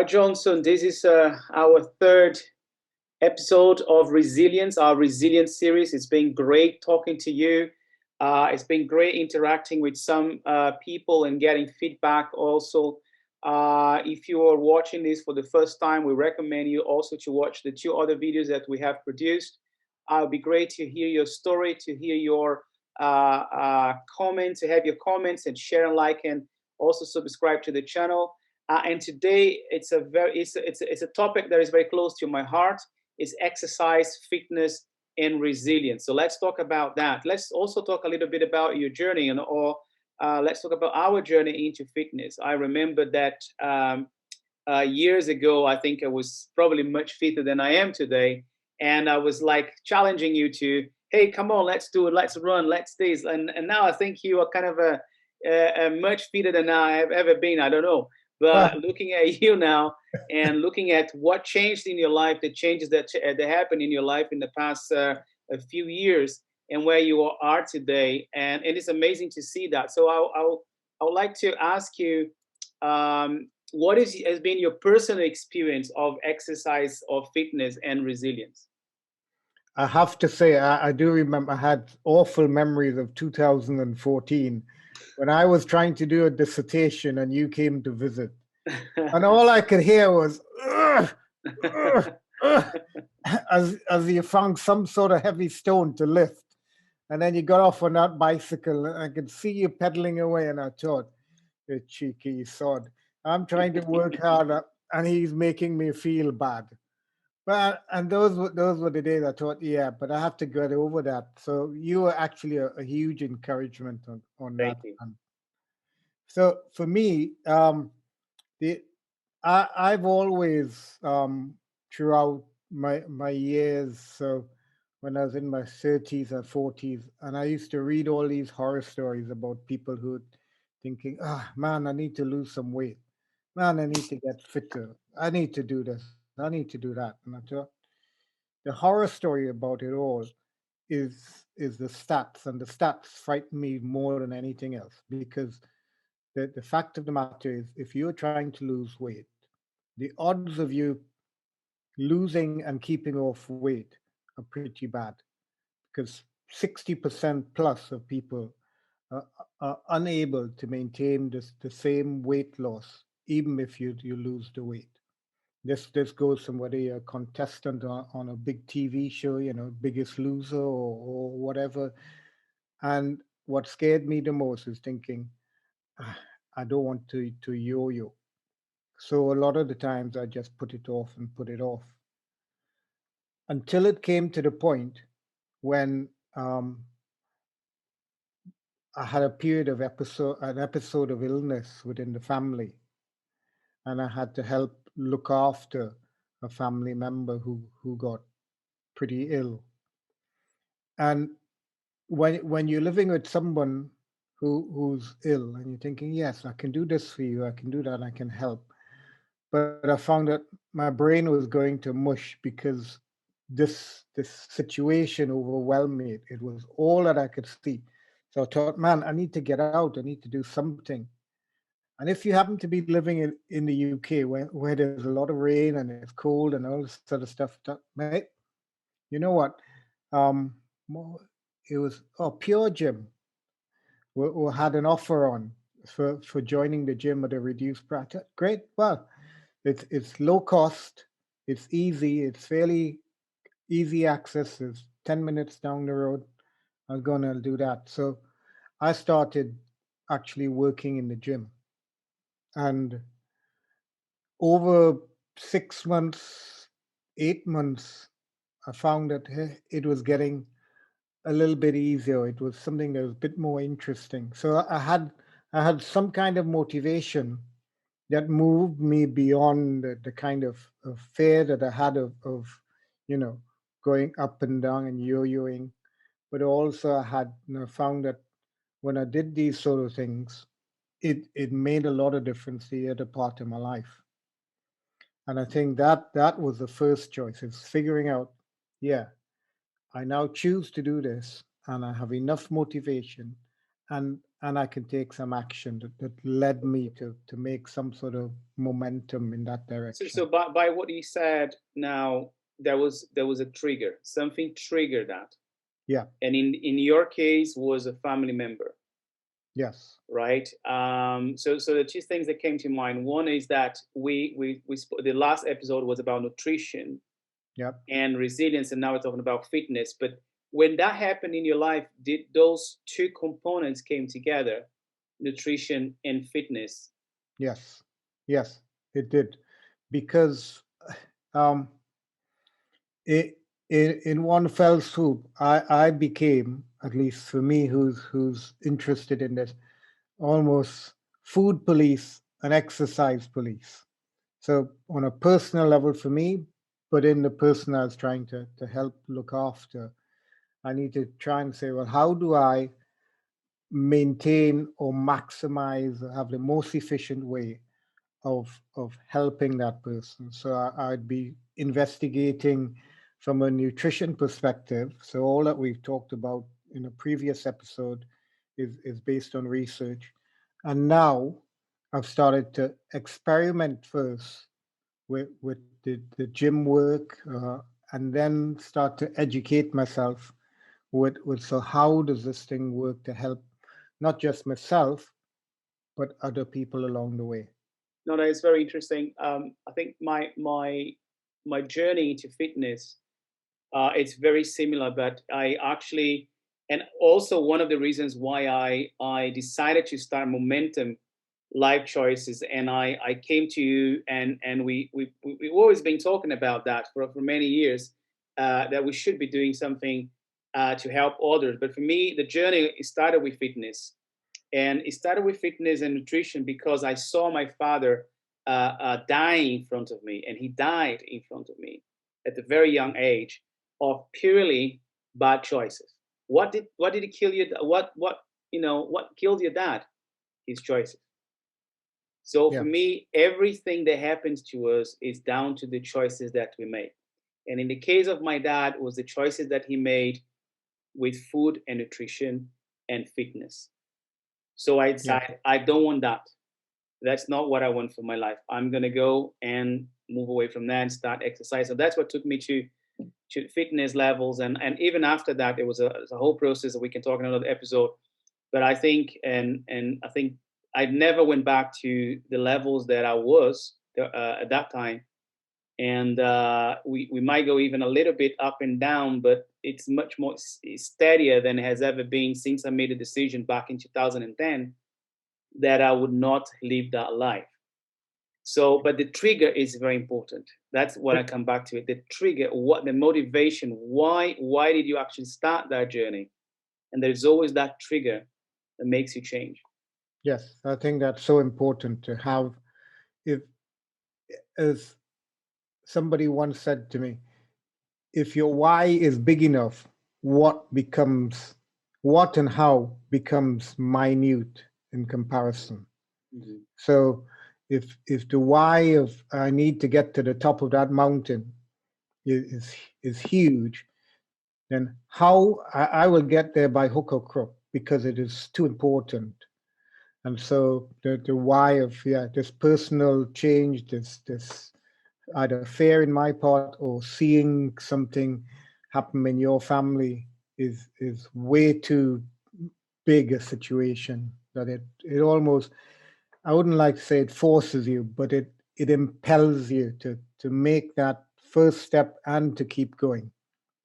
Johnson. This is our third episode of Resilience, our Resilience series. It's been great talking to you. It's been great interacting with some people and getting feedback also. If you are watching this for the first time, we recommend you also to watch the two other videos that we have produced. It would be great to hear your story, to hear your comments, to have your comments and share and like, and also subscribe to the channel. And today it's a topic that is very close to my heart. Is exercise, fitness, and resilience. So let's talk about that. Let's also talk a little bit about your journey, or let's talk about our journey into fitness. I remember that years ago, I think I was probably much fitter than I am today, and I was like challenging you to, hey, come on, let's do it, let's run, let's this, and now I think you are kind of a much fitter than I have ever been. I don't know. But looking at you now and looking at what changed in your life, the changes that happened in your life in the past a few years, and where you are today, and it's amazing to see that. So I would like to ask you, what has been your personal experience of exercise, of fitness, and resilience? I have to say, I do remember I had awful memories of 2014 when I was trying to do a dissertation and you came to visit. And all I could hear was, ugh, ugh, ugh, as you found some sort of heavy stone to lift. And then you got off on that bicycle and I could see you pedaling away. And I thought, you cheeky sod, I'm trying to work hard and he's making me feel bad. Well, and those were the days I thought, yeah, but I have to get over that. So you were actually a huge encouragement on that. Thank you. So for me, I've always throughout my years, so when I was in my 30s and 40s, and I used to read all these horror stories about people who thinking, man, I need to lose some weight. Man, I need to get fitter. I need to do this. I need to do that. And I thought the horror story about it all is the stats, and the stats frighten me more than anything else, because the fact of the matter is, if you're trying to lose weight, the odds of you losing and keeping off weight are pretty bad, because 60% plus of people are unable to maintain the same weight loss, even if you lose the weight. This goes from whether you're a contestant on a big TV show, Biggest Loser or whatever. And what scared me the most is thinking, I don't want to yo-yo. So a lot of the times I just put it off and put it off until it came to the point when I had a period of an episode of illness within the family, and I had to help look after a family member who got pretty ill. And when you're living with someone who's ill and you're thinking, yes, I can do this for you, I can do that, I can help. But I found that my brain was going to mush because this situation overwhelmed me. It was all that I could see. So I thought, man, I need to get out. I need to do something. And if you happen to be living in the UK where there's a lot of rain and it's cold and all this sort of stuff, mate, you know what? Um, it was Pure Gym who had an offer on for joining the gym at a reduced price. Great. Well, it's low cost, it's easy, it's fairly easy access. It's 10 minutes down the road. I'll go and I'll do that. So I started actually working in the gym. And over 6 months, 8 months, I found that it was getting a little bit easier. It was something that was a bit more interesting. So I had some kind of motivation that moved me beyond the kind of fear that I had of going up and down and yo-yoing. But also I had found that when I did these sort of things, it made a lot of difference the other part of my life. And I think that was the first choice. It's figuring out, yeah, I now choose to do this and I have enough motivation and I can take some action that led me to make some sort of momentum in that So direction. by what you said now, there was a trigger. Something triggered that, Yeah. and in your case was a family member, Yes. right? So the two things that came to mind. One is that the last episode was about nutrition Yep. and resilience, and now we're talking about fitness. But when that happened in your life, did those two components came together, nutrition and fitness? Yes. Yes. It did, because um, it, in one fell swoop, I became, at least for me, who's interested in this, almost food police and exercise police. So on a personal level for me, but in the person I was trying to help look after, I need to try and say, well, how do I maintain or maximize, or have the most efficient way of helping that person? So I'd be investigating from a nutrition perspective. So all that we've talked about in a previous episode is based on research. And now I've started to experiment first with the gym work, and then start to educate myself with so how does this thing work to help not just myself but other people along the way. No, it's very interesting. I think my journey into fitness, it's very similar, but I actually, and also one of the reasons why I decided to start Momentum Life Choices, and I came to you, and we've always been talking about that for many years, that we should be doing something to help others. But for me, the journey started with fitness. And it started with fitness and nutrition because I saw my father dying in front of me, and he died in front of me at a very young age of purely bad choices. What did he kill you? What killed your dad? His choices. So for Yeah. me, everything that happens to us is down to the choices that we make. And in the case of my dad, it was the choices that he made with food and nutrition and fitness. So I Yeah. decided I don't want that. That's not what I want for my life. I'm gonna go and move away from that and start exercise. So that's what took me to fitness levels, and even after that, it was a whole process that we can talk in another episode. But I think and I think I never went back to the levels that I was at that time, and we might go even a little bit up and down, but it's much more steadier than it has ever been since I made a decision back in 2010 that I would not live that life. So, but the trigger is very important. That's what I come back to it. The trigger, what the motivation, why did you actually start that journey? And there's always that trigger that makes you change. Yes, I think that's so important to have. If, as somebody once said to me, if your why is big enough, what and how becomes minute in comparison. Mhm. So if the why of I need to get to the top of that mountain is huge, then how I will get there by hook or crook because it is too important. And so the why of, yeah, this personal change, this either fear in my part or seeing something happen in your family is way too big a situation that it almost, I wouldn't like to say it forces you, but it impels you to make that first step and to keep going,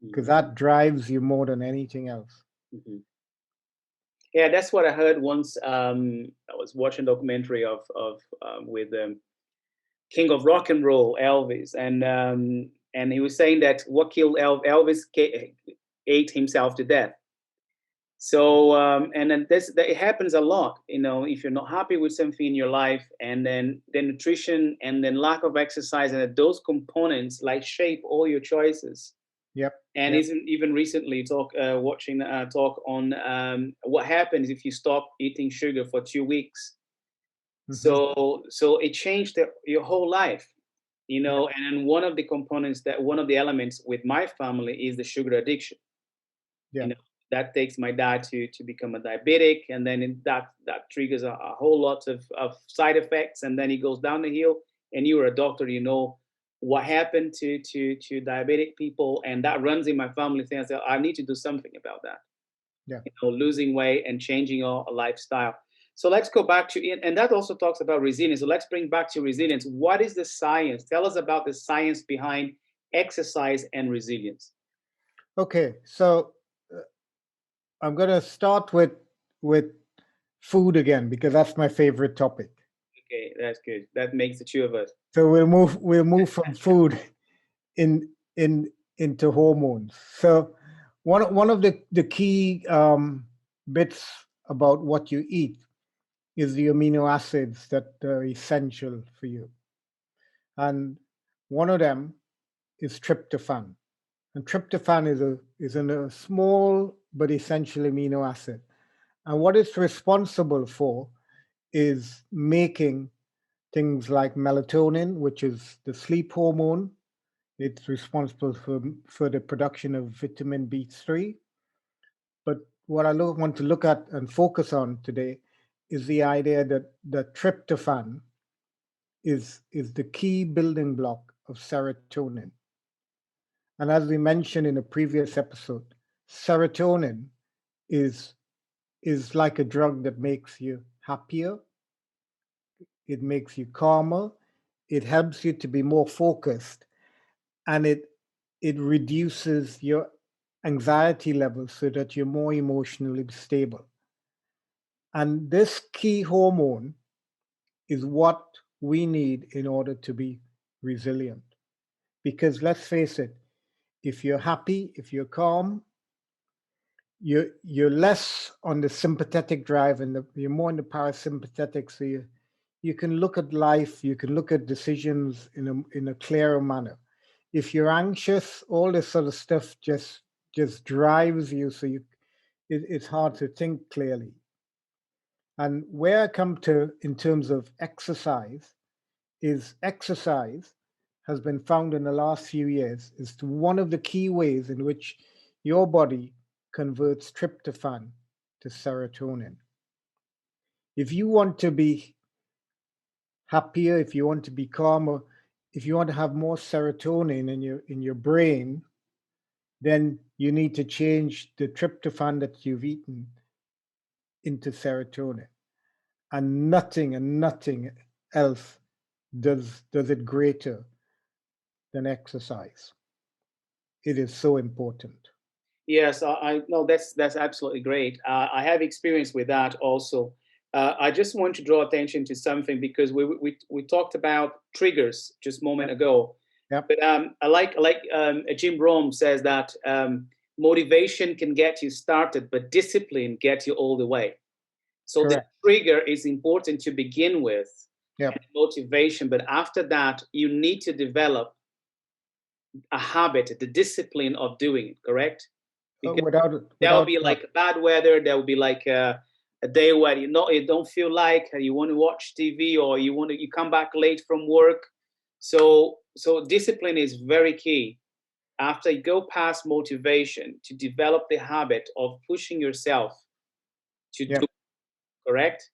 because Mhm. that drives you more than anything else. Mhm. Yeah, that's what I heard once. I was watching a documentary of with King of Rock and Roll, Elvis, and he was saying that what killed Elvis ate himself to death. So and then this that it happens a lot. If you're not happy with something in your life, and then the nutrition and then lack of exercise, and those components like shape all your choices. Yep. And Yep. isn't even recently watching talk on what happens if you stop eating sugar for 2 weeks. Hmm. So it changed your whole life. Yep. And then one of the components, that one of the elements with my family is the sugar addiction. Yeah. that takes my dad to become a diabetic, and then that triggers a whole lot of side effects, and then he goes down the hill. And you are a doctor, you know what happened to diabetic people, and that runs in my family thing. I said, I need to do something about that. Yeah. Losing weight and changing our lifestyle. So let's go back to, and that also talks about resilience. So let's bring back to resilience. What is the science? Tell us about the science behind exercise and resilience. Okay, so I'm going to start with food again because that's my favorite topic. Okay, that's good. That makes the two of us. So we'll move from food in in into hormones. So one of the key bits about what you eat is the amino acids that are essential for you, and one of them is tryptophan. And tryptophan is a small but essential amino acid. And what it's responsible for is making things like melatonin, which is the sleep hormone. It's responsible for the production of vitamin B3. But what I want to look at and focus on today is the idea that the tryptophan is the key building block of serotonin. And as we mentioned in a previous episode, serotonin is is like a drug that makes you happier, it makes you calmer, it helps you to be more focused, and it reduces your anxiety levels so that you're more emotionally stable. And this key hormone is what we need in order to be resilient. Because let's face it, if you're happy, if you're calm, you're less on the sympathetic drive and you're more in the parasympathetic. So you can look at life, you can look at decisions in a clearer manner. If you're anxious, all this sort of stuff just drives you, so it's hard to think clearly. And where I come to in terms of exercise is exercise has been found in the last few years is one of the key ways in which your body converts tryptophan to serotonin. If you want to be happier, if you want to be calmer, if you want to have more serotonin in your brain, then you need to change the tryptophan that you've eaten into serotonin. And nothing else does it greater than exercise. It is so important. Yes, I no, that's absolutely great. I have experience with that also. I just want to draw attention to something because we talked about triggers just a moment Yep. ago. Yep. But I like Jim Rome says that motivation can get you started, but discipline gets you all the way. So the Correct. trigger is important to begin with, and Yep. motivation. But after that, you need to develop a habit, the discipline of doing it. Correct? Because Without there will without be like bad weather. There will be like a day where you don't feel like you want to watch TV, or you come back late from work. So discipline is very key. After you go past motivation, to develop the habit of pushing yourself to do. yep. Correct?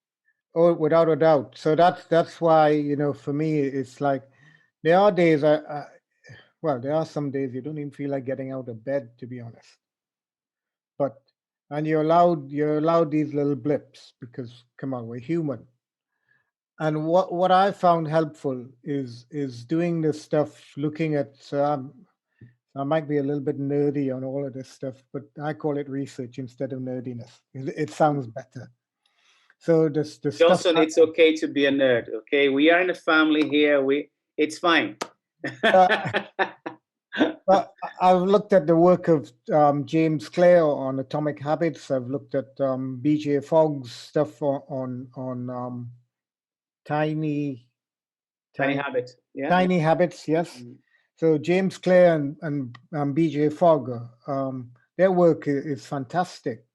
Oh, without a doubt. So that's why for me it's like there are days well, there are some days you don't even feel like getting out of bed, to be honest. But and you're allowed these little blips because come on, we're human. And what I found helpful is doing this stuff, looking at. I might be a little bit nerdy on all of this stuff, but I call it research instead of nerdiness. It sounds better. So this the stuff. Johnson, it's okay to be a nerd. Okay, we are in a family here. It's fine. Uh, I've looked at the work of James Clear on atomic habits. I've looked at BJ Fogg's stuff on tiny Tiny tiny habit. Yeah. tiny habits. Yes. Mhm. So James Clear and BJ Fogg, their work is fantastic.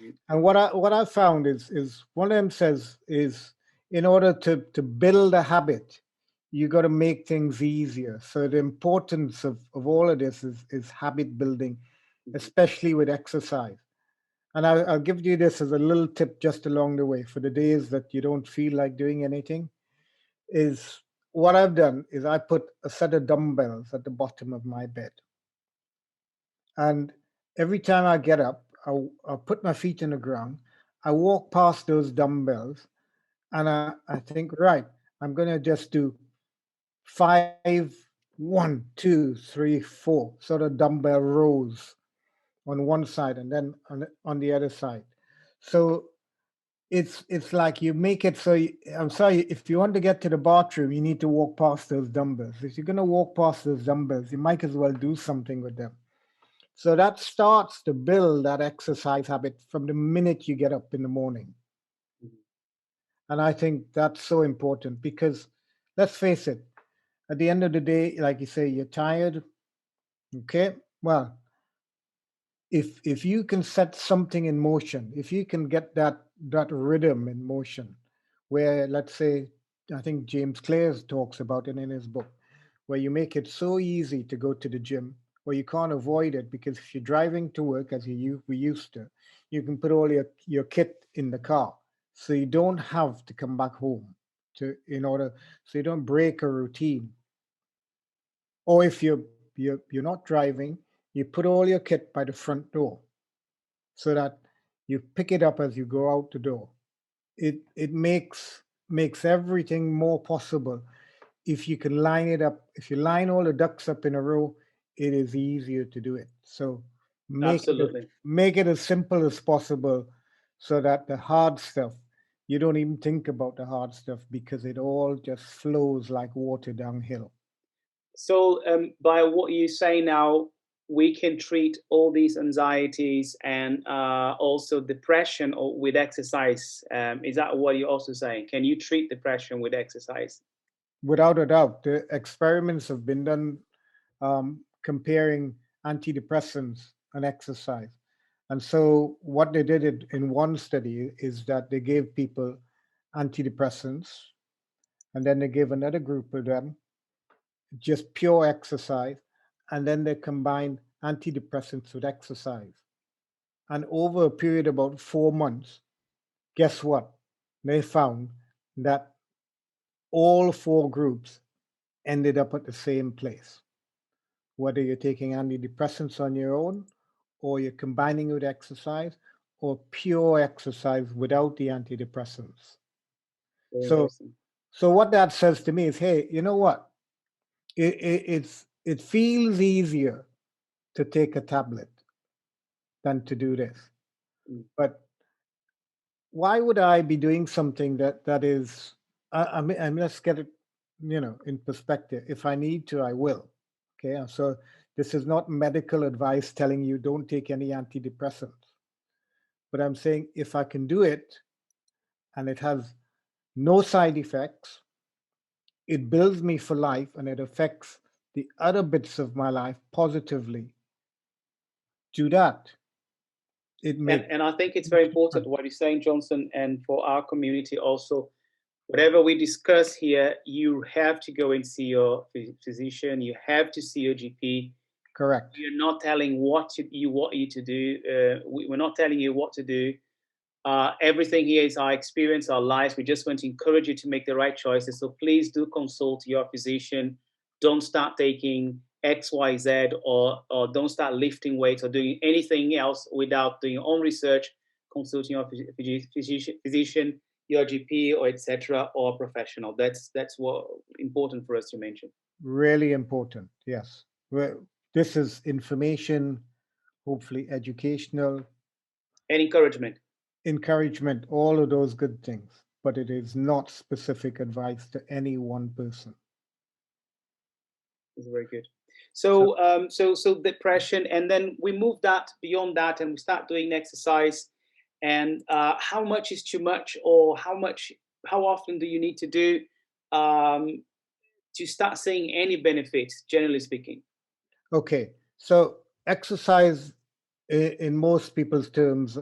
Mhm. And what I found is one of them says is in order to build a habit, you got to make things easier. So the importance of all of this is habit building, Mhm. especially with exercise. And I'll give you this as a little tip just along the way for the days that you don't feel like doing anything. Is what I've done is I put a set of dumbbells at the bottom of my bed, and every time I get up, I'll put my feet in the ground. I walk past those dumbbells, and I think, right, I'm gonna just do five, one, two, three, four, sort of dumbbell rows on one side and then on the other side. So it's like you make it so I'm sorry, if you want to get to the bathroom, you need to walk past those dumbbells. If you're going to walk past those dumbbells, you might as well do something with them. So that starts to build that exercise habit from the minute you get up in the morning. Mhm. And I think that's so important because let's face it, at the end of the day, like you say, you're tired. Okay. Well, if you can set something in motion, if you can get that rhythm in motion, where let's say, I think James Clear talks about it in his book, where you make it so easy to go to the gym, where you can't avoid it because if you're driving to work as we used to, you can put all your kit in the car, so you don't have to come back home to in order, so you don't break a routine. Or if you're not driving, you put all your kit by the front door so that you pick it up as you go out the door. It makes everything more possible if you can line it up. If you line all the ducks up in a row, it is easier to do it. So Absolutely. make it as simple as possible, so that the hard stuff, you don't even think about the hard stuff because it all just flows like water downhill. So, by what you say now, we can treat all these anxieties and also depression with exercise. Is that what you're also saying? Can you treat depression with exercise? Without a doubt, the experiments have been done comparing antidepressants and exercise. And so, what they did in one study is that they gave people antidepressants, and then they gave another group of them just pure exercise, and then they combined antidepressants with exercise. And over a period of about 4 months, guess what? They found that all four groups ended up at the same place, whether you're taking antidepressants on your own, or you're combining with exercise, or pure exercise without the antidepressants. Very So, interesting. so what that says to me is, hey, you know what? It feels easier to take a tablet than to do this. Mm. But why would I be doing something that is? I mean, let's get it, in perspective. If I need to, I will. Okay, so this is not medical advice telling you don't take any antidepressants. But I'm saying if I can do it and it has no side effects, it builds me for life and it affects the other bits of my life positively. Do that. It makes And I think it's very important what you're saying, Johnson, and for our community also. Whatever we discuss here, you have to go and see your physician. You have to see your GP. correct. We're not telling you what you to do. We're not telling you what to do. Everything here is our experience, our lives. We just want to encourage you to make the right choices. So please do consult your physician. Don't start taking X, Y, Z, or don't start lifting weights or doing anything else without doing your own research, consulting your physician, your GP, or etc., or professional. That's what important for us to mention. Really important. Yes. This is information, hopefully educational, And encouragement. encouragement, all of those good things. But it is not specific advice to any one person. Is very good. So, So depression, and then we move that beyond that, and we start doing exercise. And how much is too much, or how often do you need to do um, to start seeing any benefits, generally speaking? okay. So, exercise in most people's terms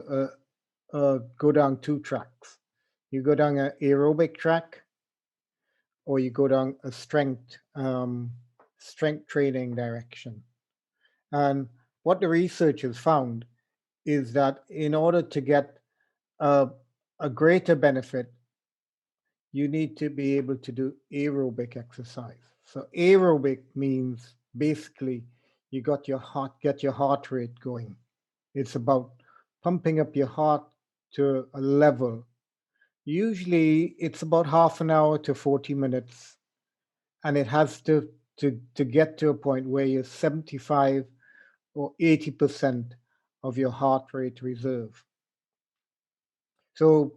go down two tracks. You go down an aerobic track, or you go down a strength training direction. And what the researchers found is that in order to get a, a greater benefit, you need to be able to do aerobic exercise. So aerobic means basically you got your heart get your heart rate going. It's about pumping up your heart to a level. Usually it's about half an hour to 40 minutes, and it has to get to a point where you're 75 or 80% of your heart rate reserve. So,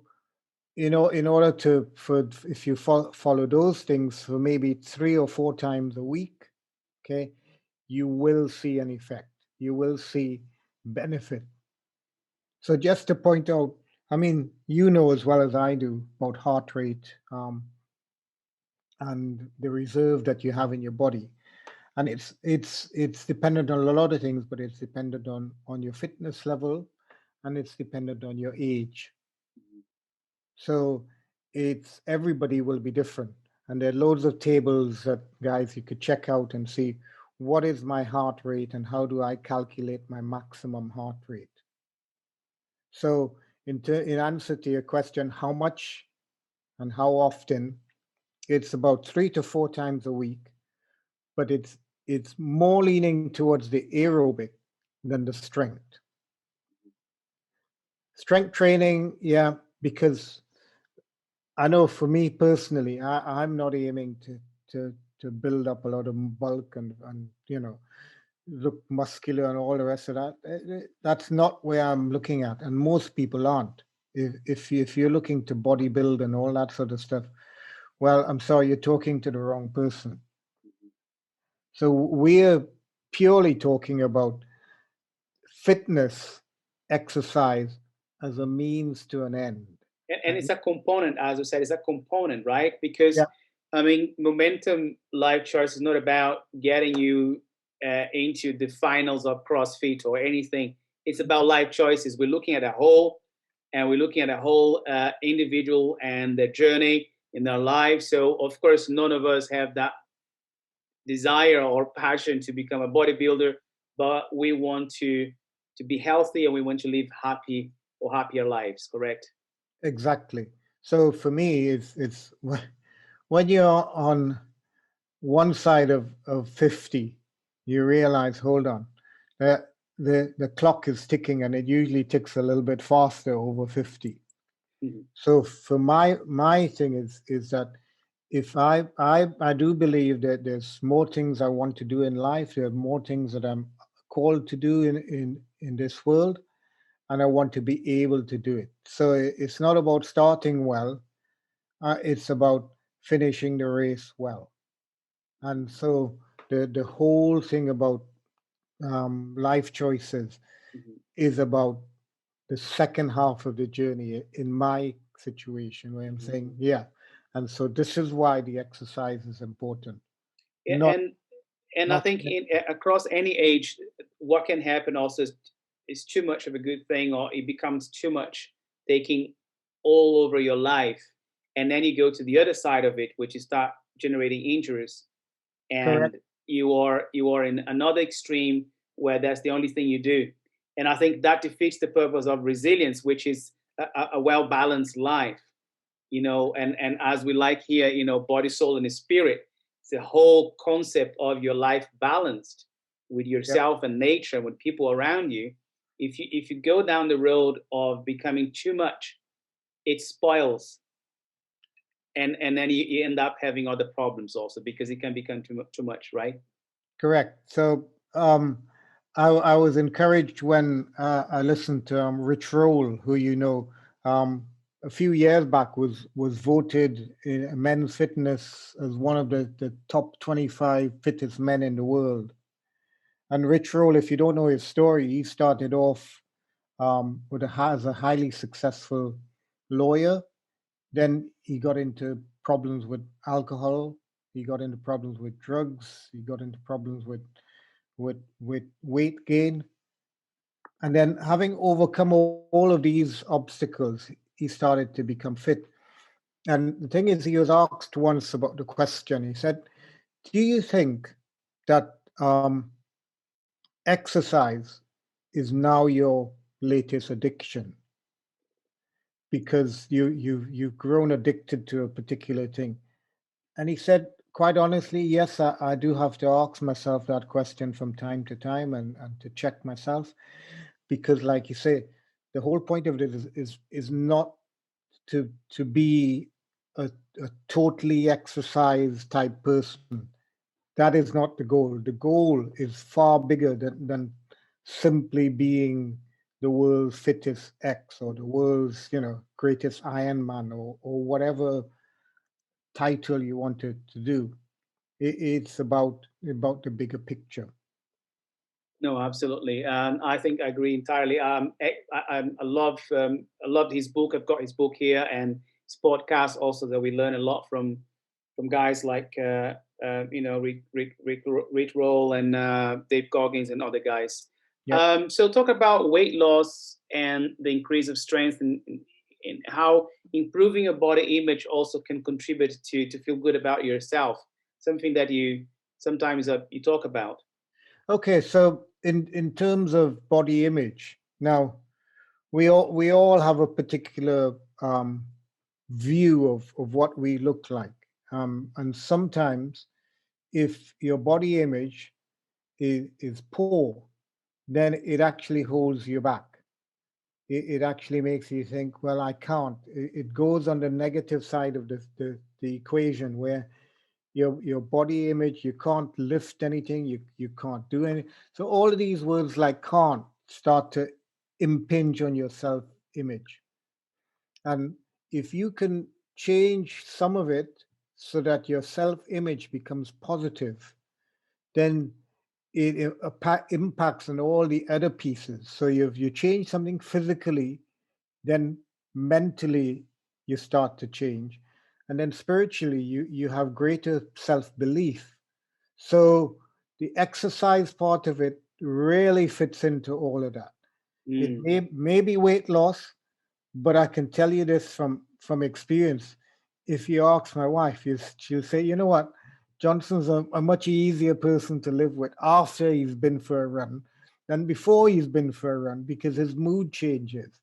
in order to, for if you follow those things for maybe 3 or 4 times a week, okay, you will see an effect. You will see benefit. So just to point out, I mean, you know as well as I do about heart rate, and the reserve that you have in your body, and it's dependent on a lot of things, but it's dependent on your fitness level, and it's dependent on your age. So it's everybody will be different. And there are loads of tables that guys you could check out and see what is my heart rate and how do I calculate my maximum heart rate. So in answer to your question, how much and how often, it's about 3 to 4 times a week, but it's more leaning towards the aerobic than the strength. Strength training, yeah, because I know for me personally, I'm not aiming to build up a lot of bulk and look muscular and all the rest of that. That's not where I'm looking at, and most people aren't. If you're looking to bodybuild and all that sort of stuff, well, I'm sorry, you're talking to the wrong person. So we're purely talking about fitness, exercise as a means to an end. And And it's a component, as you said, it's a component, right? Because yeah, I mean, momentum life choice is not about getting you into the finals of CrossFit or anything. It's about life choices. We're looking at a whole, and we're looking at a whole individual and their journey in their life. So, of course, none of us have that desire or passion to become a bodybuilder, but we want to be healthy and we want to live happy or happier lives. Correct? exactly. So for me, it's when you're on one side of 50, you realize, hold on, the clock is ticking, and it usually ticks a little bit faster over 50. Mm-hmm. So for my thing is that if I do believe that there's more things I want to do in life, there are more things that I'm called to do in this world, and I want to be able to do it. So it's not about starting well, it's about finishing the race well. And so the whole thing about life choices Mm-hmm. is about the second half of the journey in my situation, where I'm Mm-hmm. saying, yeah. And so this is why the exercise is important. Yeah, Not and I not think across any age, what can happen also is too much of a good thing, or it becomes too much, taking all over your life, and then you go to the other side of it, which is start generating injuries, correct. and you are in another extreme where that's the only thing you do, and I think that defeats the purpose of resilience, which is a well balanced life, and as we like here, body, soul, and spirit. It's the whole concept of your life balanced with Yep. yourself and nature, with people around you. If you go down the road of becoming too much, it spoils, and then you end up having other problems also, because it can become too much, right? Correct. So I was encouraged when I listened to Rich Roll, who um, a few years back was voted in Men's Fitness as one of the top 25 fittest men in the world. And Rich Roll, if you don't know his story, he started off as a highly successful lawyer. Then he got into problems with alcohol. He got into problems with drugs. He got into problems with weight gain. And then, having overcome all of these obstacles, he started to become fit. And the thing is, he was asked once about the question. He said, "Do you think that exercise is now your latest addiction because you've grown addicted to a particular thing. And he said, quite honestly, yes, I do have to ask myself that question from time to time and to check myself because, like you say, the whole point of it is not to be a totally exercise type person. That is not the goal. The goal is far bigger than simply being the world's fittest X or the world's, greatest Iron Man or whatever title you wanted to do. It's about the bigger picture. No, absolutely. I think I agree entirely. I loved his book. I've got his book here and his podcast also that we learn a lot from guys like Rick Roll and Dave Goggins and other guys. Yep. So talk about weight loss and the increase of strength and how improving your body image also can contribute to feel good about yourself. Something that you sometimes you talk about. Okay, so in terms of body image, now we all have a particular view of what we look like, and sometimes if your body image is poor, then it actually holds you back. It actually makes you think, well, I can't. It goes on the negative side of the equation where your body image, you can't lift anything, you can't do anything. So all of these words like can't start to impinge on your self image. And if you can change some of it so that your self image becomes positive, then it impacts on all the other pieces. So if you change something physically, then mentally you start to change. And then spiritually, you have greater self belief. So the exercise part of it really fits into all of that. It Mm. may be weight loss, but I can tell you this from experience. If you ask my wife, she'll say, you know what, Johnson's a much easier person to live with after he's been for a run than before he's been for a run because his mood changes.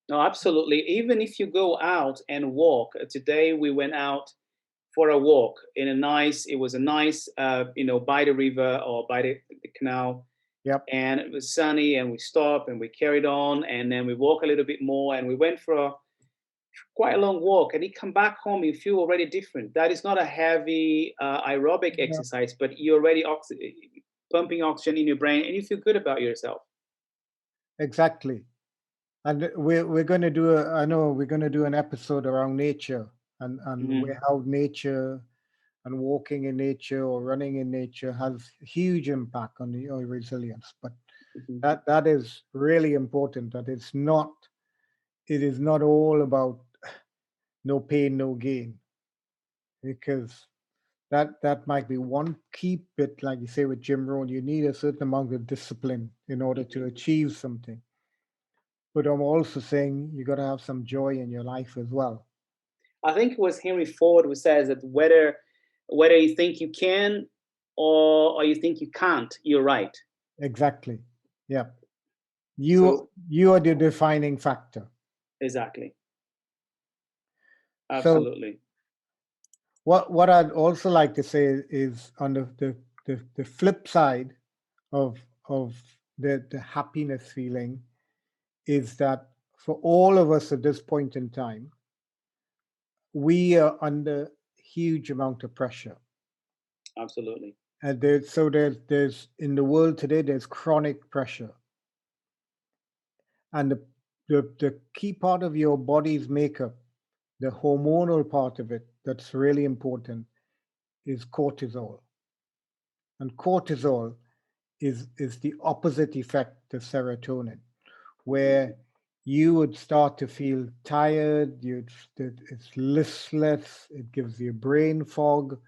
No, absolutely. Even if you go out and walk, today we went out for a walk in it was a nice, by the river or by the canal, Yep. and it was sunny, and we stopped and we carried on, and then we walk a little bit more, and we went for quite a long walk, and you come back home, you feel already different. That is not a heavy aerobic Yeah. exercise, but you're already pumping oxygen in your brain, and you feel good about yourself. Exactly. And we're going to do I know we're going to do an episode around nature and Hmm. how nature and walking in nature or running in nature has huge impact on your resilience. But Hmm. that is really important. That it is not all about no pain, no gain, because that might be one key bit, like you say with Jim Rohn. You need a certain amount of discipline in order to Hmm. achieve something. But I'm also saying you got to have some joy in your life as well. I think it was Henry Ford who says that whether you think you can or you think you can't, you're right. Exactly. Yeah. So You are the defining factor. exactly, So absolutely. what I'd also like to say is on the flip side of of the happiness feeling is that for all of us at this point in time, we are under huge amount of pressure. Absolutely. And there's in the world today there's chronic pressure. And the key part of your body's makeup, the hormonal part of it that's really important is cortisol. And cortisol is the opposite effect to serotonin, where you would start to feel tired, it's listless, it gives you brain fog,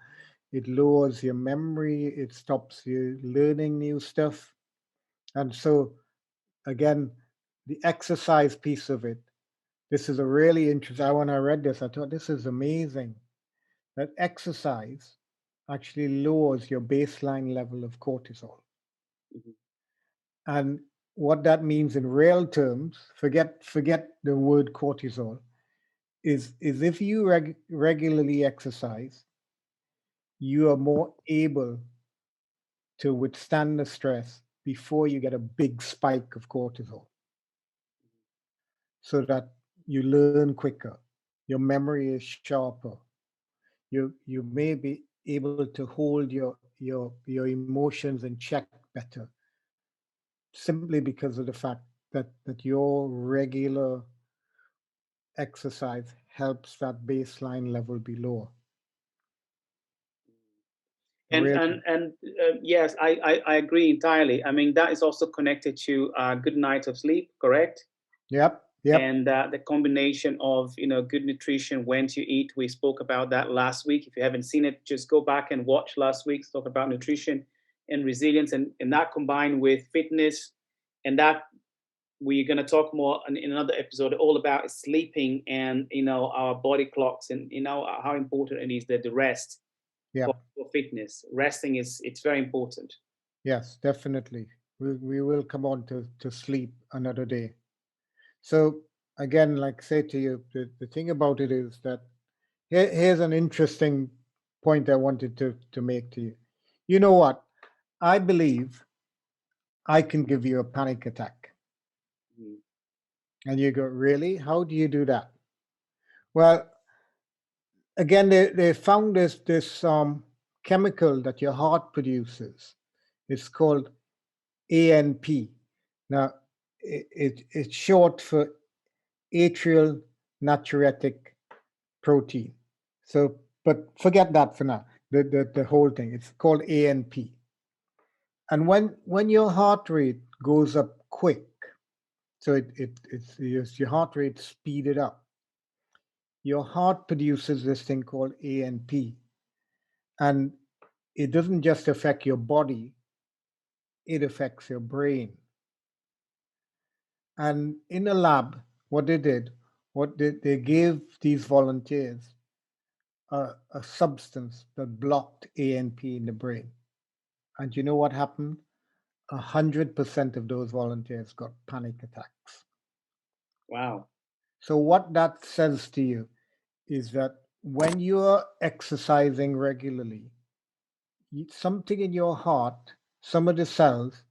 it lowers your memory, it stops you learning new stuff. And so again, the exercise piece of it, this is a really interesting. When I read this, I thought this is amazing. That exercise actually lowers your baseline level of cortisol. Mhm. And what that means in real terms, forget the word cortisol, is if you regularly exercise, you are more able to withstand the stress before you get a big spike of cortisol, so that you learn quicker, your memory is sharper, you may be able to hold your emotions in check better, simply because of the fact that your regular exercise helps that baseline level be lower. Really? And yes, I agree entirely. I mean, that is also connected to a good night of sleep, correct? Yep, yep, And the combination of good nutrition, when to eat. We spoke about that last week. If you haven't seen it, just go back and watch last week's talk about nutrition and resilience, and that combined with fitness, and that we're going to talk more in another episode all about sleeping and our body clocks, and how important it is that the rest for, yep. for fitness. Resting it's very important. Yes, definitely. We will come on to sleep another day. So again, like I say to you, the thing about it is that here's an interesting point I wanted to make to you. You know what? I believe I can give you a panic attack. Mm. And you go, really? How do you do that? Well, again, they found this chemical that your heart produces. It's called ANP. Now, it's short for atrial natriuretic protein. So, but forget that for now. The whole thing. It's called ANP. And when your heart rate goes up quick, so it's your heart rate speeded up. Your heart produces this thing called ANP, and it doesn't just affect your body; it affects your brain. And in a lab, what they did, they gave these volunteers a substance that blocked ANP in the brain. And you know what happened? 100% of those volunteers got panic attacks. Wow. So what that says to you is that when you're exercising regularly, something in your heart, some of the cells,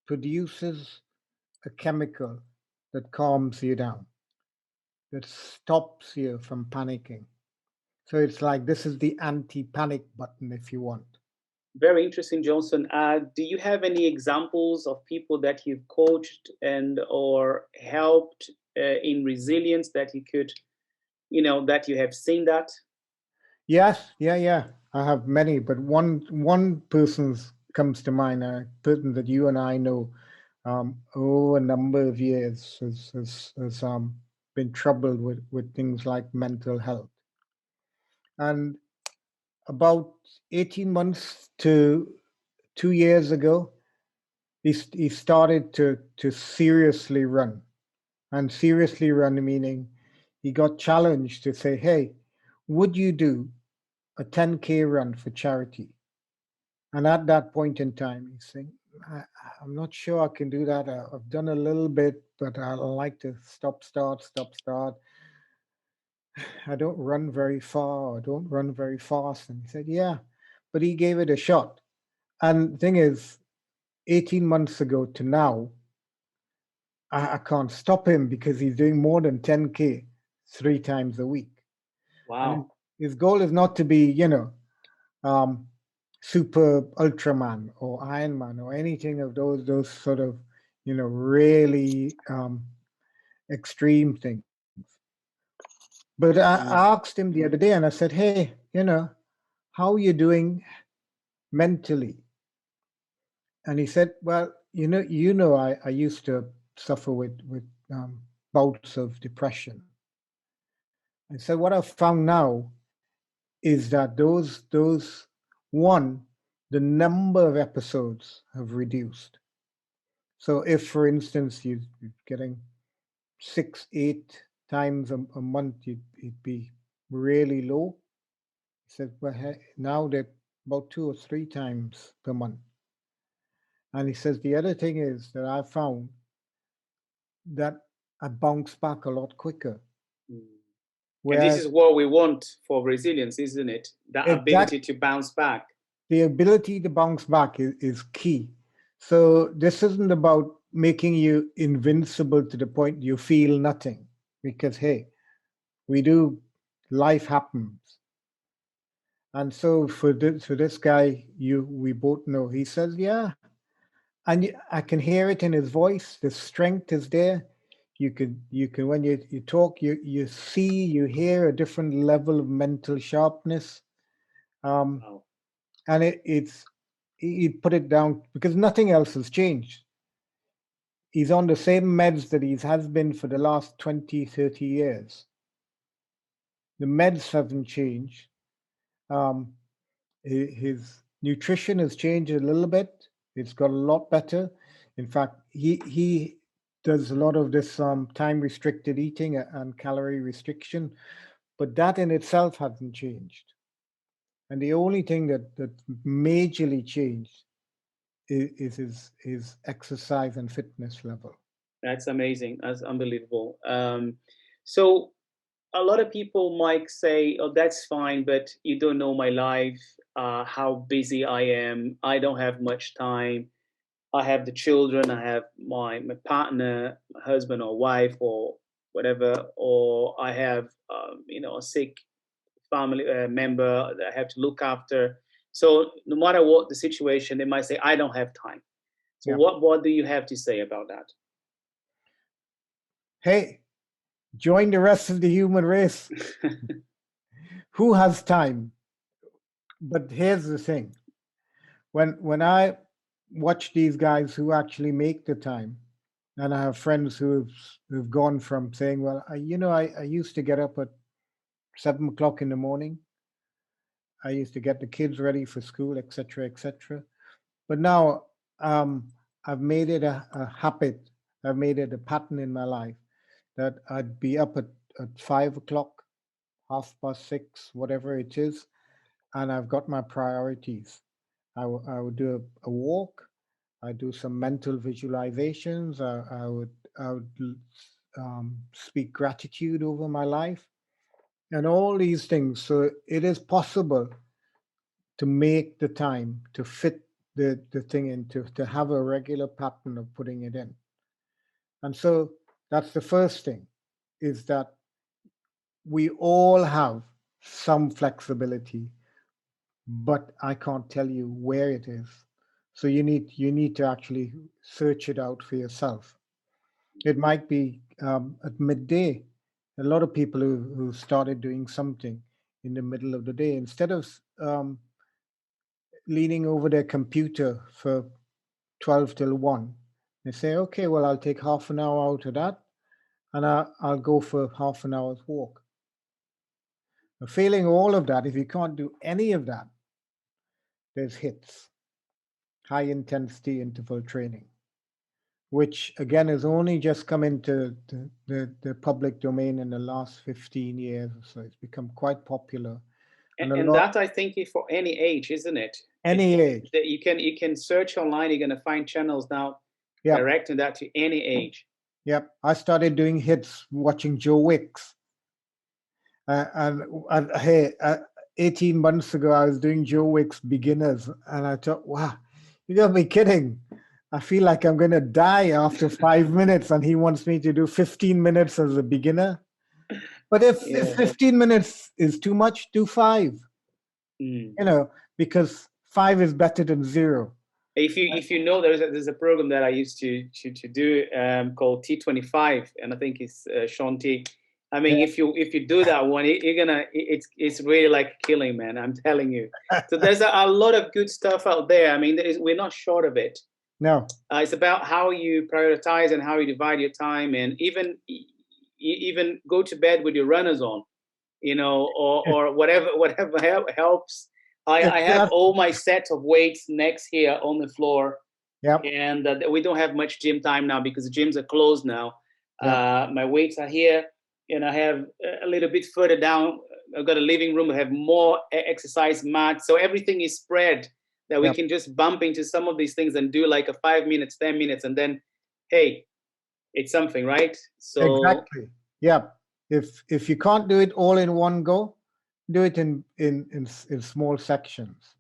produces a chemical that calms you down, that stops you from panicking. So it's like this is the anti panic button, if you want. Very interesting, Johnson. Do you have any examples of people that you've coached and or helped in resilience that you could, that you have seen that? Yes, yeah. I have many, but one person's comes to mind, a person that you and I know, a number of years has been troubled with things like mental health. And about 18 months to 2 years ago, he started to seriously run. And seriously run meaning he got challenged to say, hey, would you do a 10K run for charity? And at that point in time, he's saying, I, I'm not sure I can do that. I've done a little bit, but I like to stop, start. I don't run very far. I don't run very fast. And he said, yeah, but he gave it a shot. And the thing is, 18 months ago to now, I can't stop him because he's doing more than 10K 3 times a week. And Wow. his goal is not to be, um, super Ultraman or Iron Man or anything of those sort of, really extreme things. But I Mm. asked him the other day and I said, hey, how are you doing mentally? And he said, well, I used to suffer with bouts of depression. And so what I've found now is that those one, the number of episodes have reduced. So if, for instance, you're getting 6, 8 times a month, you'd be really low. He said, well, now they're about 2 or 3 times per month. And he says the other thing is that I found that I bounce back a lot quicker. Mm. And this Whereas is what we want for resilience, isn't it? That exact ability to bounce back. the ability to bounce back is key. So this isn't about making you invincible to the point you feel nothing, because hey, we do, life happens. And so for this guy, we both know, he says, yeah, and I can hear it in his voice. The strength is there. You can when you talk, you see, you hear a different level of mental sharpness. Um, Wow. and he put it down because nothing else has changed. He's on the same meds that he has been for the last 20, 30 years. The meds haven't changed. Um, his nutrition has changed a little bit. It's got a lot better. In fact, he does a lot of this time restricted eating and calorie restriction, but that in itself hasn't changed. And the only thing that majorly changed is his exercise and fitness level. That's amazing. That's unbelievable. So a lot of people might say, "Oh, that's fine, but you don't know my life, how busy I am. I don't have much time. I have the children. I have my partner, my husband or wife or whatever, or I have a sick family member that I have to look after." So no matter what the situation, they might say, "I don't have time." So Yeah. what do you have to say about that? Hey, join the rest of the human race. Who has time? But here's the thing: when I watch these guys who actually make the time, and I have friends who've gone from saying, "Well, I used to get up at 7 o'clock in the morning. I used to get the kids ready for school, etc., etc. But now I've made it a habit. I've made it a pattern in my life that I'd be up at 5 o'clock, 6:30, whatever it is, and I've got my priorities. I would do a walk. I do some mental visualizations. I would speak gratitude over my life and all these things. So it is possible to make the time to fit the thing into to have a regular pattern of putting it in. And so that's the first thing, is that we all have some flexibility, but I can't tell you where it is. So you need to actually search it out for yourself. It might be at midday. A lot of people who started doing something in the middle of the day, instead of leaning over their computer for 12 till 1, they say, okay, well, I'll take half an hour out of that and I'll go for half an hour's walk. Failing all of that, if you can't do any of that, there's HITS, high intensity interval training, which again has only just come into the public domain in the last 15 years or so. It's become quite popular. And a And lot, that I think is for any age, isn't it? any age. That you can search online. You're gonna find channels now Yep. directing that to any age. Yep. I started doing HITS watching Joe Wicks. Hey, 18 months ago, I was doing Joe Wick's beginners, and I thought, wow, you gotta be kidding. I feel like I'm gonna die after 5 minutes, and he wants me to do 15 minutes as a beginner. But if Yeah. 15 minutes is too much, do five, Mm. because five is better than zero. If you know, there's a program that I used to do called T25, and I think it's Sean T. I mean, Yeah. if you do that one, you're gonna it's really like killing, man. I'm telling you. So there's a lot of good stuff out there. I mean, we're not short of it. No. It's about how you prioritize and how you divide your time, and even go to bed with your runners on, or whatever helps. I have Exactly. all my set of weights next here on the floor, Yep. and we don't have much gym time now because the gyms are closed now. Yep. My weights are here, and I have a little bit further down. I've got a living room. I have more exercise mats, so everything is spread that we Yep. can just bump into some of these things and do like a 5 minutes, 10 minutes, and then, hey, it's something, right? So Exactly. Yeah. If you can't do it all in one go, do it in small sections.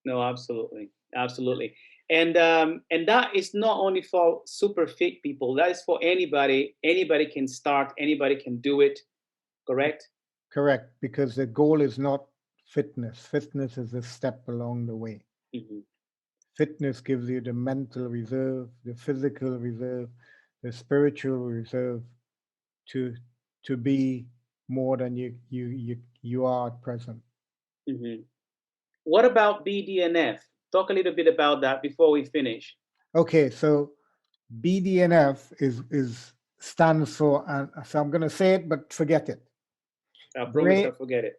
no, absolutely, absolutely. And that is not only for super fit people. That is for anybody. Anybody can start. Anybody can do it. Correct. Correct, because the goal is not fitness. Fitness is a step along the way. Hmm. Fitness gives you the mental reserve, the physical reserve, the spiritual reserve to to be more than you are at present. Hmm. What about BDNF? Talk a little bit about that before we finish. Okay, so BDNF is stands for, and so I'm going to say it, but forget it. I promise Brain I'll forget it.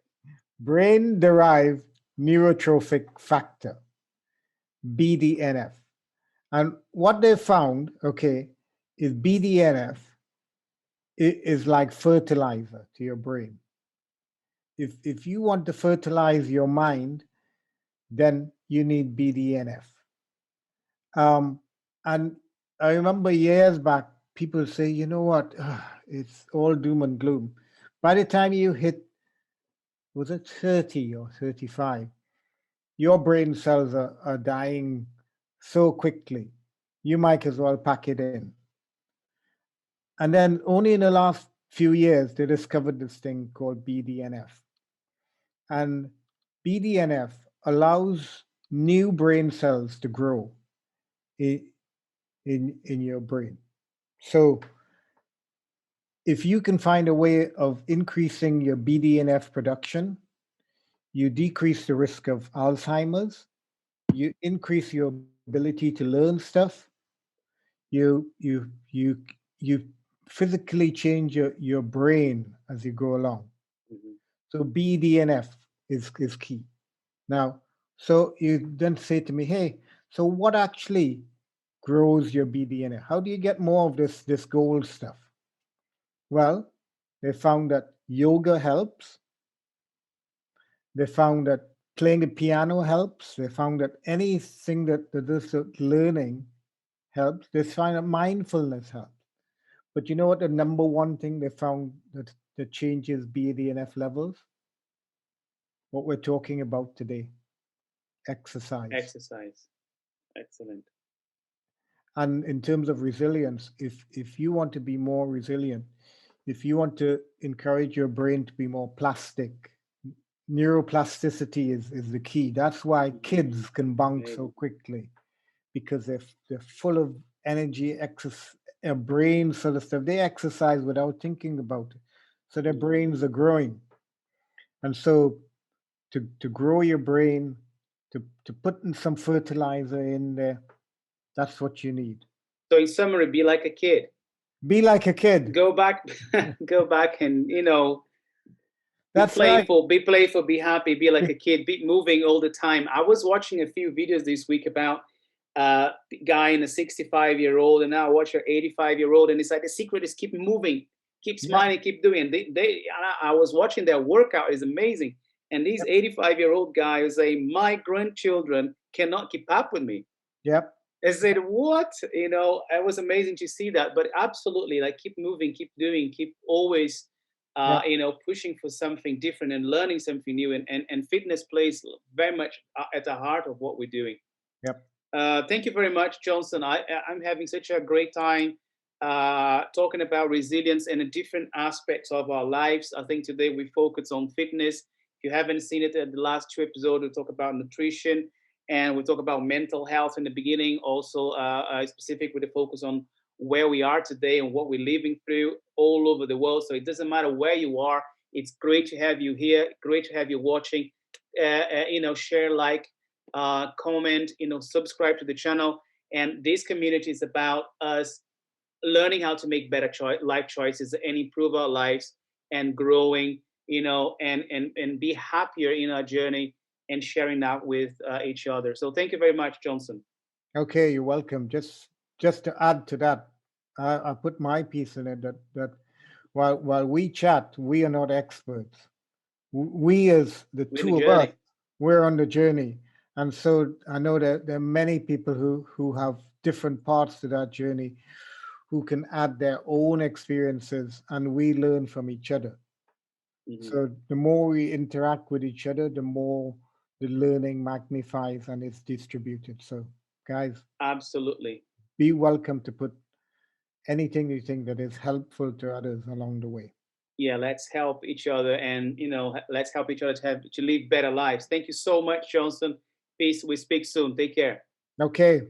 brain derived neurotrophic factor, BDNF. And what they found, okay, is BDNF is like fertilizer to your brain. If you want to fertilize your mind, then you need BDNF. Um, and I remember years back, people say, you know what, it's all doom and gloom. By the time you hit, was it 30 or 35, your brain cells are dying so quickly, you might as well pack it in. And then only in the last few years, they discovered this thing called BDNF. And BDNF allows new brain cells to grow in, in your brain. So if you can find a way of increasing your BDNF production, you decrease the risk of Alzheimer's, you increase your ability to learn stuff, you you physically change your brain as you go along. Hmm. So BDNF is key. Now, so you then say to me, hey, so what actually grows your BDNF? How do you get more of this gold stuff? Well, they found that yoga helps. They found that playing the piano helps. They found that anything that is learning helps. They find that mindfulness helps. But you know what? The number one thing they found that changes BDNF levels? What we're talking about today, exercise. Exercise. Excellent. And in terms of resilience, if you want to be more resilient, if you want to encourage your brain to be more plastic, neuroplasticity is the key. That's why Hmm. kids can bunk Okay. so quickly, because they're full of energy, excess, brain sort of stuff. They exercise without thinking about it, so their Hmm. brains are growing. And so to grow your brain, to put in some fertilizer in there, that's what you need. So in summary, be like a kid. Be like a kid. Go back, go back, and That's right. be playful, be happy, be like a kid, be moving all the time. I was watching a few videos this week about the guy and a 65-year-old, and now I watch an 85-year-old, and it's like the secret is keep moving, keep Yep. smiling, keep doing. I was watching their workout is amazing, and these Yep. 85-year-old guys say my grandchildren cannot keep up with me. Yep. I said, what? It was amazing to see that. But absolutely, like keep moving, keep doing, keep always, Yep. pushing for something different and learning something new. And fitness plays very much at the heart of what we're doing. Yep. Thank you very much, Johnson. I'm having such a great time talking about resilience and the different aspects of our lives. I think today we focus on fitness. If you haven't seen it, at the last two episodes, we talk about nutrition and we talk about mental health in the beginning. Also, specific with the focus on where we are today and what we're living through all over the world. So it doesn't matter where you are. It's great to have you here. Great to have you watching. Share, like, comment, subscribe to the channel. And this community is about us learning how to make better life choices and improve our lives and growing, and be happier in our journey and sharing that with each other. So thank you very much, Johnson. Okay, you're welcome. Just to add to that, I put my piece in it that while we chat, we are not experts. We as the We're in the two of us, journey. we're on the journey. And so I know that there are many people who have different parts to that journey, who can add their own experiences, and we learn from each other. So the more we interact with each other, the more the learning magnifies and is distributed. So, guys, Absolutely. be welcome to put anything you think that is helpful to others along the way. Yeah, let's help each other, and let's help each other to live better lives. Thank you so much, Johnson. Peace. We speak soon. Take care. Okay.